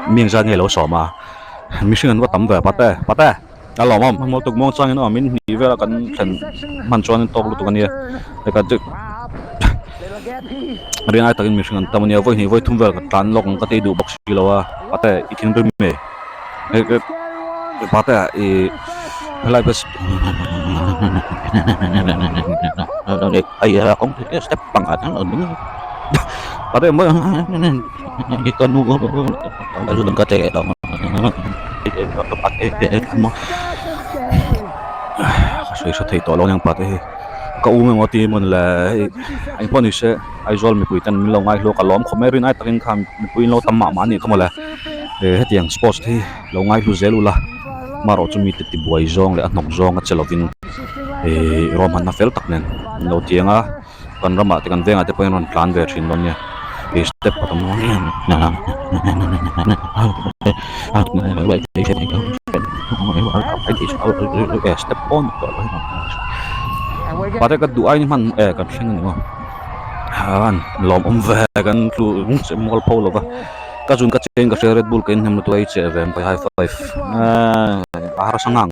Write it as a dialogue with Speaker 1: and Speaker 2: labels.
Speaker 1: miếng ra nghe lỗ sọ mà mình xin nó tắm về bắt tê à lò mà một tục mong sang nó mình nghĩ về là cần thành man cho nên to lúc tụi này cái cái riêng ai takin mình xin tắm này với thum về cái tan lọc cái tay đủ bọc xí lo à bắt tê ít thiên đêm mày cái bắt tê lại bớt ai không thể step bằng ở thằng ở đúng bắt tê mới cái con nu ở đừng có chạy đâu rồi sẽ thấy to lo nhang bắt tê cậu mình nói thì mình là anh phong sẽ ai rồi mình quay chân mình lâu ngày lâu cả lóm không mấy riêng ai takin tham mình quay lâu tầm mà này không là hết tiếng sports thì lâu ngày lâu dễ luôn là mà rồi chúng mình tiếp buổi zong lại ăn nong zong ở chelovin rom han na fel tak nen lâu tiếng á còn rom mà thì còn về ngay tới point plan về trên luôn nha cái step bắt đầu nha step on bắt đầu cái đuôi mình cái thing này mà lom về cái lu sẽ mol polo va cái chúng cái trên cái Red Bull cái nem tu ai chơi về high five à sang